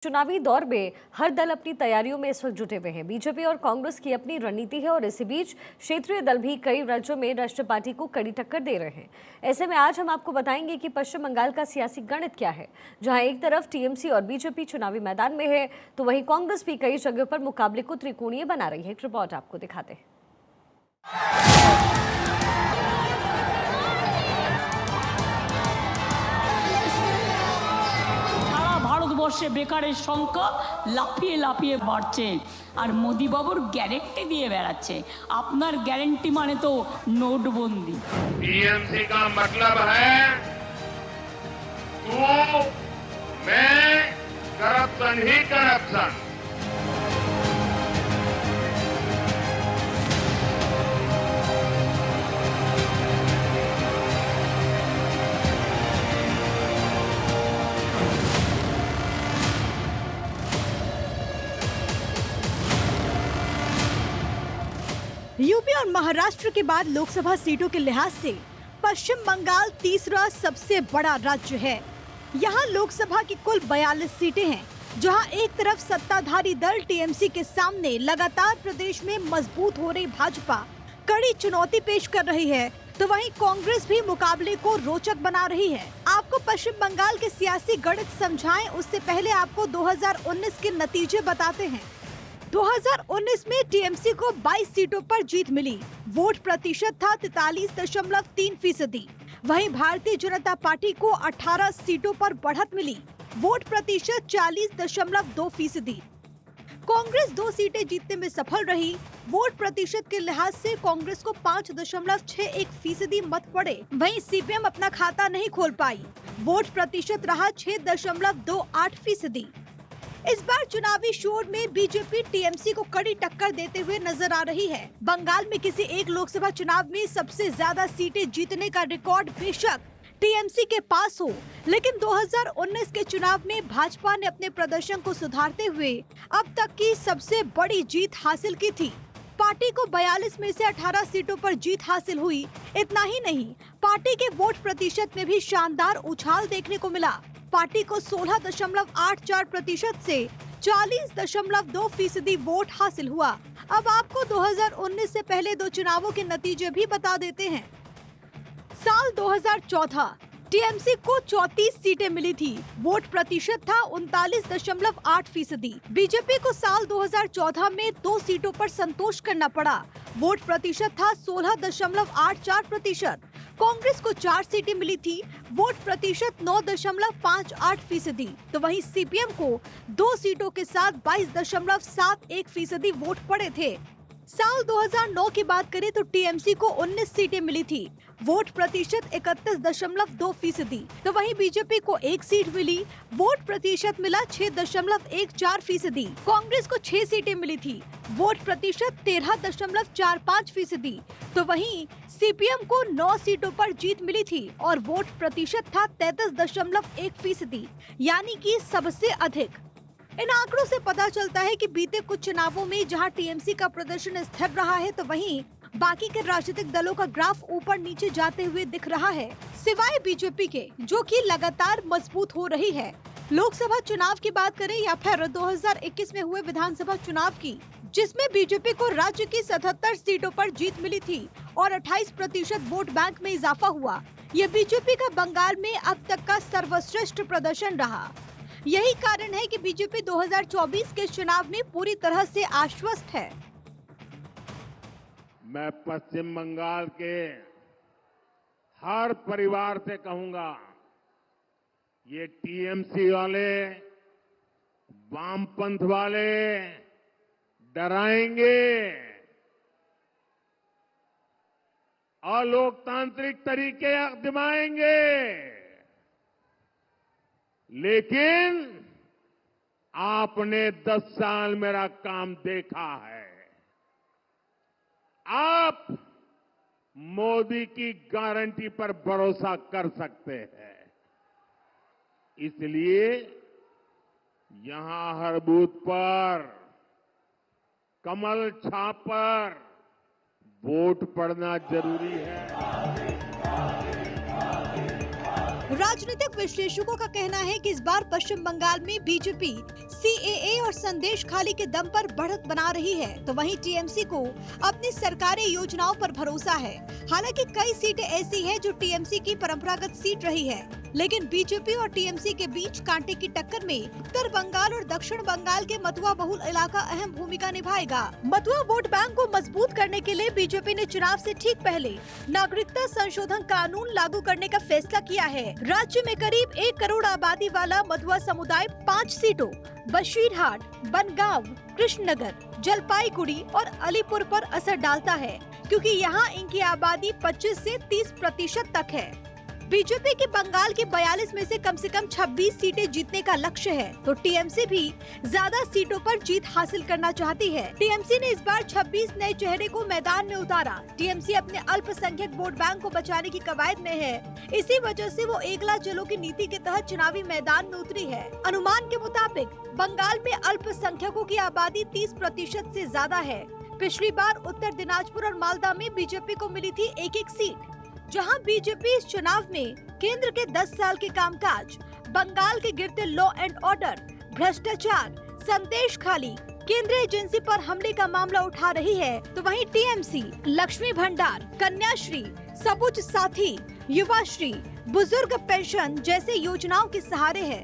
चुनावी दौर में हर दल अपनी तैयारियों में इस वक्त जुटे हुए हैं। बीजेपी और कांग्रेस की अपनी रणनीति है और इसी बीच क्षेत्रीय दल भी कई राज्यों में राष्ट्रीय पार्टी को कड़ी टक्कर दे रहे हैं। ऐसे में आज हम आपको बताएंगे कि पश्चिम बंगाल का सियासी गणित क्या है, जहां एक तरफ टीएमसी और बीजेपी चुनावी मैदान में है तो वहीं कांग्रेस भी कई जगहों पर मुकाबले को त्रिकोणीय बना रही है। एक रिपोर्ट आपको दिखाते हैं। ভারতবর্ষে বেকারের সংখ্যা লাফিয়ে লাফিয়ে বাড়ছে আর মোদি বাবুর গ্যারেন্টি দিয়ে বেড়াচ্ছে। আপনার গ্যারেন্টি মানে তো নোটবন্দি। टीएमसी का मतलब है तू मैं करप्शन ही करप्शन। यूपी और महाराष्ट्र के बाद लोकसभा सीटों के लिहाज से पश्चिम बंगाल तीसरा सबसे बड़ा राज्य है। यहाँ लोकसभा की कुल 42 सीटें हैं, जहाँ एक तरफ सत्ताधारी दल टीएमसी के सामने लगातार प्रदेश में मजबूत हो रही भाजपा कड़ी चुनौती पेश कर रही है, तो वहीं कांग्रेस भी मुकाबले को रोचक बना रही है। आपको पश्चिम बंगाल के सियासी गणित समझाएं उससे पहले आपको 2019 के नतीजे बताते हैं। 2019 में टीएमसी को 22 सीटों पर जीत मिली। वोट प्रतिशत था 43.3%। वहीं भारतीय जनता पार्टी को 18 सीटों पर बढ़त मिली। वोट प्रतिशत 40.2%। कांग्रेस 2 सीटें जीतने में सफल रही। वोट प्रतिशत के लिहाज से कांग्रेस को 5.61% मत पड़े। वहीं सीपीएम अपना खाता नहीं खोल पाई। वोट प्रतिशत रहा 6.28%। इस बार चुनावी शोर में बीजेपी टीएमसी को कड़ी टक्कर देते हुए नजर आ रही है। बंगाल में किसी एक लोकसभा चुनाव में सबसे ज्यादा सीटें जीतने का रिकॉर्ड बेशक टीएमसी के पास हो, लेकिन 2019 के चुनाव में भाजपा ने अपने प्रदर्शन को सुधारते हुए अब तक की सबसे बड़ी जीत हासिल की थी। पार्टी को 42 में से 18 सीटों पर जीत हासिल हुई। इतना ही नहीं, पार्टी के वोट प्रतिशत में भी शानदार उछाल देखने को मिला। पार्टी को 16.84% से 40.2% वोट हासिल हुआ। अब आपको 2019 से पहले 2 चुनावों के नतीजे भी बता देते हैं। साल 2014 टीएमसी को 34 सीटें मिली थी। वोट प्रतिशत था 39.8%। बीजेपी को साल 2014 में 2 सीटों पर संतोष करना पड़ा। वोट प्रतिशत था 16.84%। कांग्रेस को 4 सीटें मिली थी। वोट प्रतिशत 9.58%। तो वहीं सीपीएम को 2 सीटों के साथ 22.71% वोट पड़े थे। साल 2009 की बात करें तो टीएमसी को 19 सीटें मिली थी। वोट प्रतिशत 31.2%। तो वहीं बीजेपी को 1 सीट मिली। वोट प्रतिशत मिला 6.14%। कांग्रेस को 6 सीटें मिली थी। वोट प्रतिशत 13.45%। तो वहीं सीपीएम को 9 सीटों पर जीत मिली थी और वोट प्रतिशत था 33.1%, यानी कि सबसे अधिक। इन आंकड़ों से पता चलता है कि बीते कुछ चुनावों में जहां टीएमसी का प्रदर्शन स्थिर रहा है, तो वहीं बाकी के राजनीतिक दलों का ग्राफ ऊपर नीचे जाते हुए दिख रहा है, सिवाय बीजेपी के, जो कि लगातार मजबूत हो रही है। लोकसभा चुनाव की बात करें या फिर 2021 में हुए विधानसभा चुनाव की, जिसमें बीजेपी को राज्य की 77 सीटों पर जीत मिली थी और 28% वोट बैंक में इजाफा हुआ। यह बीजेपी का बंगाल में अब तक का सर्वश्रेष्ठ प्रदर्शन रहा। यही कारण है कि बीजेपी 2024 के चुनाव में पूरी तरह से आश्वस्त है। मैं पश्चिम बंगाल के हर परिवार से कहूंगा, ये टीएमसी वाले, वामपंथ वाले डराएंगे, अलोकतांत्रिक तरीके आजमाएंगे, लेकिन आपने 10 साल मेरा काम देखा है। आप मोदी की गारंटी पर भरोसा कर सकते हैं। इसलिए यहां हर बूथ पर कमल छाप पर वोट पड़ना जरूरी है। राजनीतिक विश्लेषकों का कहना है कि इस बार पश्चिम बंगाल में बीजेपी CAA और संदेश खाली के दम पर बढ़त बना रही है, तो वहीं TMC को अपनी सरकारी योजनाओं पर भरोसा है। हालांकि कई सीटें ऐसी हैं जो TMC की परंपरागत सीट रही है, लेकिन बीजेपी और TMC के बीच कांटे की टक्कर में उत्तर बंगाल और दक्षिण बंगाल के मथुआ बहुल इलाका अहम भूमिका निभाएगा। मथुआ वोट बैंक को मजबूत करने के लिए बीजेपी ने चुनाव से ठीक पहले नागरिकता संशोधन कानून लागू करने का फैसला किया है। राज्य में करीब 1 करोड़ आबादी वाला मथुआ समुदाय 5 सीटों बशीरहाट, बनगांव, कृष्णनगर, जलपाईगुड़ी और अलीपुर पर असर डालता है, क्योंकि यहाँ इनकी आबादी 25 से 30% तक है। बीजेपी की बंगाल की 42 में से कम 26 सीटें जीतने का लक्ष्य है, तो TMC भी ज्यादा सीटों पर जीत हासिल करना चाहती है। TMC ने इस बार 26 नए चेहरे को मैदान में उतारा। TMC अपने अल्पसंख्यक वोट बैंक को बचाने की कवायद में है। इसी वजह से वो एकला जलों की नीति के तहत चुनावी मैदान में उतरी है। अनुमान के मुताबिक बंगाल में अल्पसंख्यकों की आबादी 30% से ज्यादा है। पिछली बार उत्तर दिनाजपुर और मालदा में बीजेपी को मिली थी एक सीट। जहां बीजेपी इस चुनाव में केंद्र के 10 साल के कामकाज, बंगाल के गिरते लॉ एंड ऑर्डर, भ्रष्टाचार, संदेश खाली, केंद्रीय एजेंसी पर हमले का मामला उठा रही है, तो वहीं TMC लक्ष्मी भंडार, कन्याश्री, सबुज साथी, युवाश्री, बुजुर्ग पेंशन जैसे योजनाओं के सहारे है।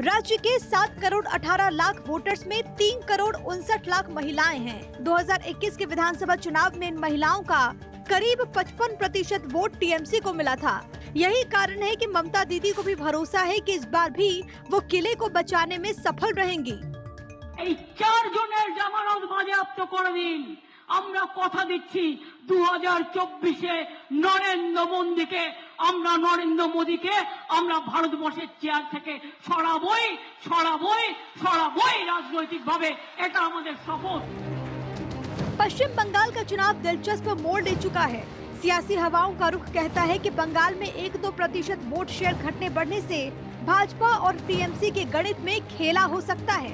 राज्य के 7 करोड़ 18 लाख वोटर्स में 3 करोड़ 59 लाख महिलाएं हैं। 2021 के विधानसभा चुनाव में इन महिलाओं का करीब 55% वोट TMC को मिला था। यही कारण है कि ममता दीदी को भी भरोसा है कि इस बार भी वो किले को बचाने में सफल रहेंगी। 4 জনের জামানত বাজেয়াপ্ত করে দিন। আমরা কথা দিচ্ছি 2024-এ নরেন্দ্র মোদীকে আমরা ভারতবর্ষের চেয়ার থেকে সরাবই রাজনৈতিকভাবে, এটা আমাদের শপথ। पश्चिम बंगाल का चुनाव दिलचस्प मोड़ ले चुका है। सियासी हवाओं का रुख कहता है कि बंगाल में 1-2% वोट शेयर घटने बढ़ने से भाजपा और TMC के गणित में खेला हो सकता है।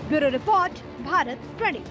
Bureau report, Bharat 24।